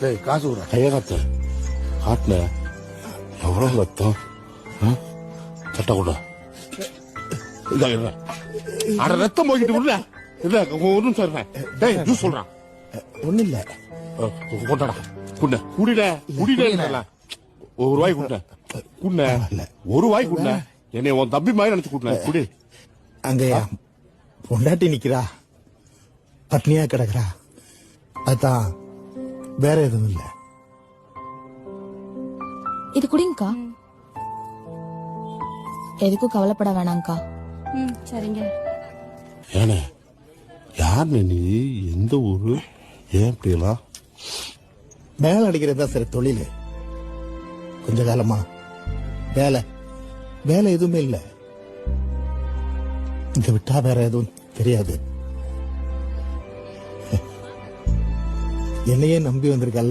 டேய் காசு விடுறா. கைய காட்டுன எவ்வளவு ரத்தம். சட்டை கூட அட ரத்தம் போய்கிட்டு விடுற. இல்ல ஒரு நிமிஷம் இருப்பேன். டேய் ஜூஸ் சொல்றான். ஒண்ணு இல்ல. கொண்டாடா குண்ட குடிட குடிட ஒரு வாய் குண்ட குண்ட ஒரு வாய் குண்ட என்னை உன் தம்பி மாதிரி நினைச்சு குண்ட குடி. அங்க பொண்டாட்டி நிக்கிறா, பட்னியா கிடக்குறா, அதான் வேற எதுவும் இல்ல. இது குடிங்கக்கா. எதுக்கும் கவலைப்பட வேணாம்க்கா. சரிங்க. ஏனே யார் நீ, எந்த ஊரு, ஏன் இப்படி எல்லாம்? மேல அடிக்கிறதா சரி தொழில். கொஞ்ச காலமா வேலை வேலை எதுவுமே இல்ல. இங்க விட்டா வேற எதுவும் தெரியாது. என்னையே நம்பி வந்திருக்கல.